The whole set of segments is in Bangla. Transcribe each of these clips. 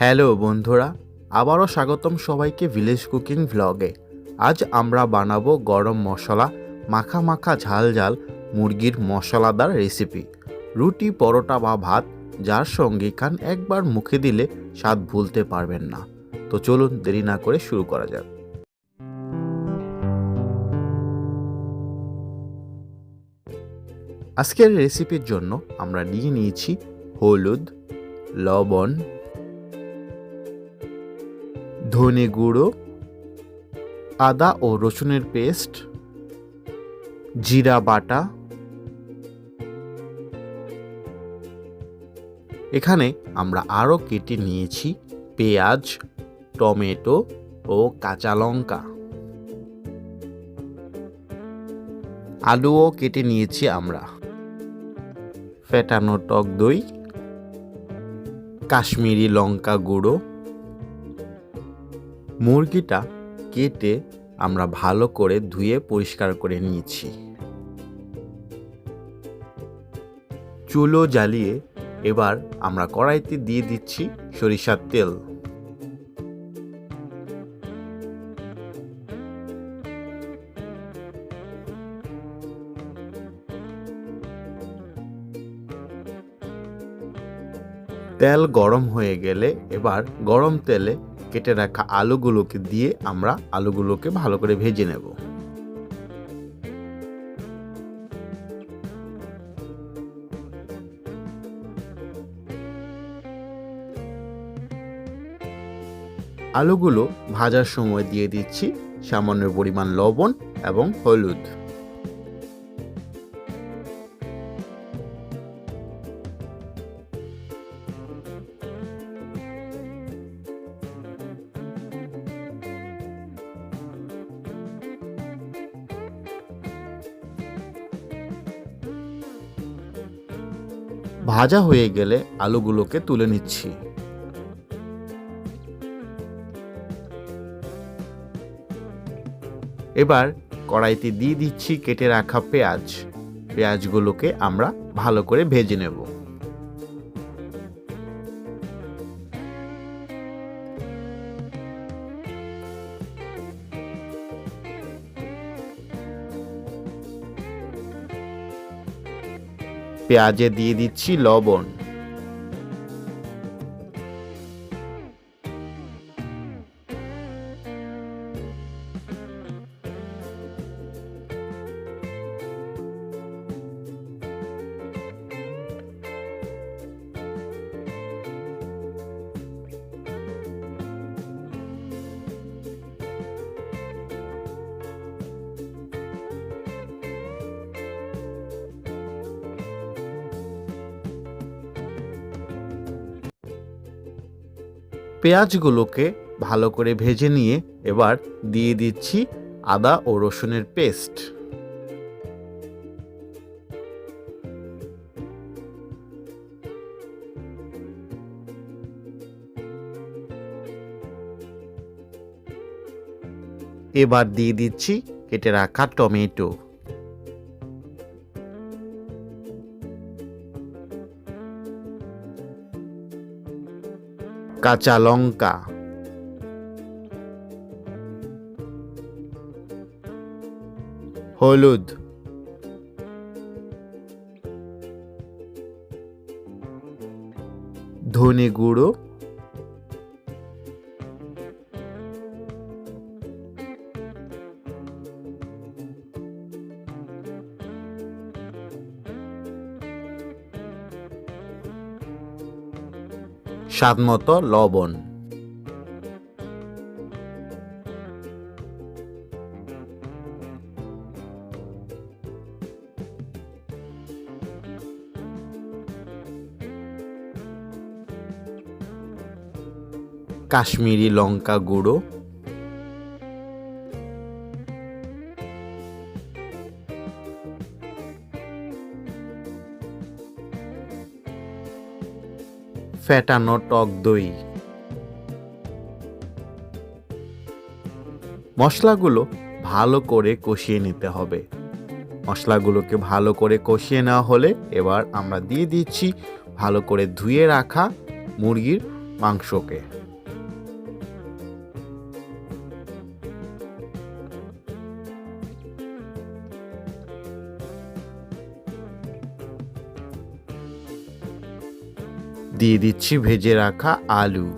হ্যালো বন্ধুরা, আবারও স্বাগতম সবাইকে ভিলেজ কুকিং ভ্লগে। আজ আমরা বানাবো গরম মশলা মাখা মাখা ঝাল ঝাল মুরগির মশলাদার রেসিপি। রুটি, পরোটা বা ভাত যার সঙ্গে খান, একবার মুখে দিলে স্বাদ ভুলতে পারবেন না। তো চলুন দেরি না করে শুরু করা যাক। আজকের রেসিপির জন্য আমরা নিয়ে নিয়েছি হলুদ, লবণ, ধনে গুঁড়ো, আদা ও রসুনের পেস্ট, জিরা বাটা। এখানে আমরা আরও কেটে নিয়েছি পেঁয়াজ, টমেটো ও কাঁচা লঙ্কা। আলুও কেটে নিয়েছি আমরা। ফেটানো টক দই, কাশ্মীরি লঙ্কা গুঁড়ো। মুরগিটা কেটে আমরা ভালো করে ধুয়ে পরিষ্কার করে নিয়েছি। চুলো জ্বালিয়ে এবার আমরা কড়াইতে দিয়ে দিচ্ছি সরিষার তেল। তেল গরম হয়ে গেলে এবার গরম তেলে কেটে রাখা আলুগুলোকে দিয়ে আমরা আলুগুলোকে ভালো করে ভেজে নেব। আলুগুলো ভাজার সময় দিয়ে দিচ্ছি সামান্য পরিমাণ লবণ এবং হলুদ। ভাজা হয়ে গেলে আলুগুলোকে তুলে নিচ্ছি। এবার কড়াইতে দিয়ে দিচ্ছি কেটে রাখা পেঁয়াজ। পেঁয়াজগুলোকে আমরা ভালো করে ভেজে নেব। পেঁয়াজে দিয়ে দিচ্ছি লবণ, পেঁয়াজগুলোকে ভালো করে ভেজে নিয়ে এবার দিয়ে দিচ্ছি আদা ও রসুনের পেস্ট। এবার দিয়ে দিচ্ছি কেটে রাখা টমেটো। কাঁচা লঙ্কা, হলুদ, ধনে গুঁড়ো, স্বাদমতো লবণ। কাশ্মীরি লঙ্কা গুঁড়ো, ফেটানো টক দই। মশলাগুলো ভালো করে কষিয়ে নিতে হবে। মশলাগুলোকে ভালো করে কষিয়ে নেওয়া হলে এবার আমরা দিয়ে দিচ্ছি ভালো করে ধুয়ে রাখা মুরগির মাংসকে। দিয়ে দিচ্ছি ভেজে রাখা আলু।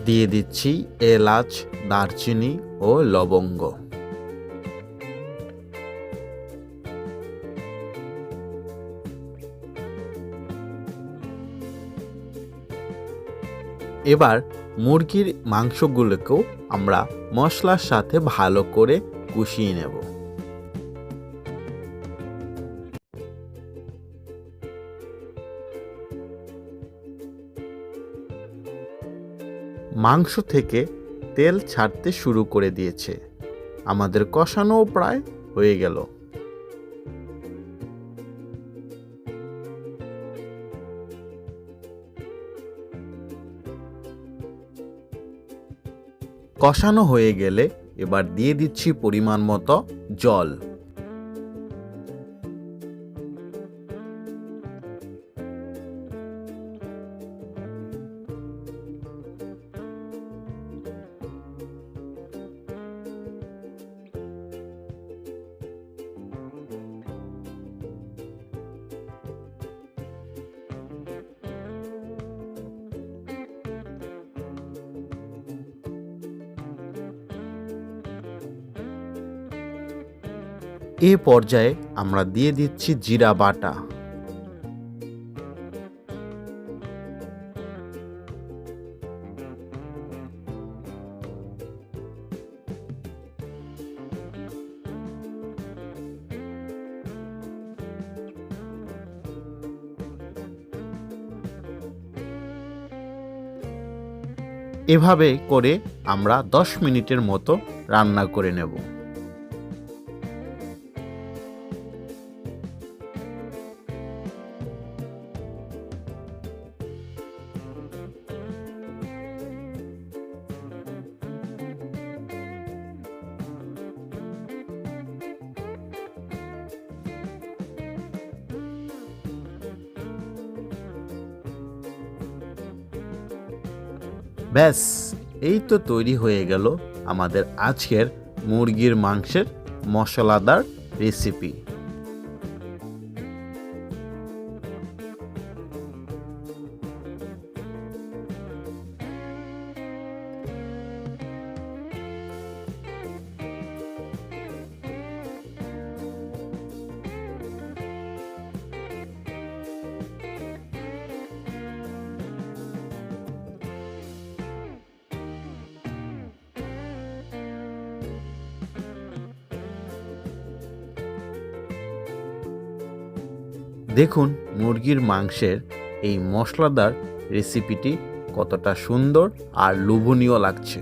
দিয়ে দিচ্ছি এলাচ, দারচিনি ও লবঙ্গ। এবার মুরগির মাংসগুলোকেও আমরা মশলার সাথে ভালো করে কষিয়ে নেব। মাংস থেকে তেল ছাড়তে শুরু করে দিয়েছে। আমাদের কষানোও প্রায় হয়ে গেল। কষানো হয়ে গেলে এবার দিয়ে দিচ্ছি পরিমাণ মতো জল। এ পর্যায়ে আমরা দিয়ে দিচ্ছি জিরা বাটা। এভাবে করে আমরা 10 মিনিটের মতো রান্না করে নেব। ব্যাস, এই তো তৈরি হয়ে গেল আমাদের আজকের মুরগির মাংসের মশলাদার রেসিপি। দেখুন মুরগির মাংসের এই মশলাদার রেসিপিটি কতটা সুন্দর আর লোভনীয় লাগছে।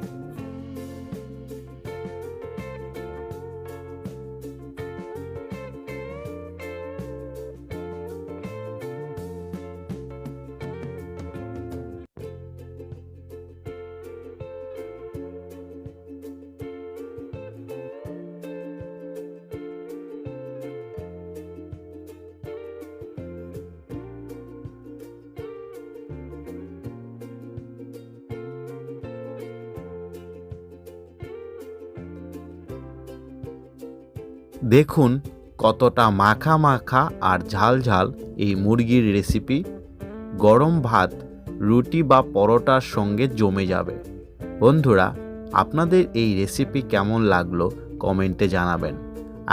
দেখুন কতটা মাখা মাখা আর ঝাল ঝাল এই মুরগির রেসিপি। গরম ভাত, রুটি বা পরোটার সঙ্গে জমে যাবে। বন্ধুরা, আপনাদের এই রেসিপি কেমন লাগলো কমেন্টে জানাবেন।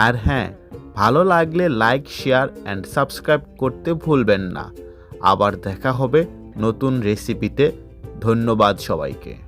আর হ্যাঁ, ভালো লাগলে লাইক, শেয়ার অ্যান্ড সাবস্ক্রাইব করতে ভুলবেন না। আবার দেখা হবে নতুন রেসিপিতে। ধন্যবাদ সবাইকে।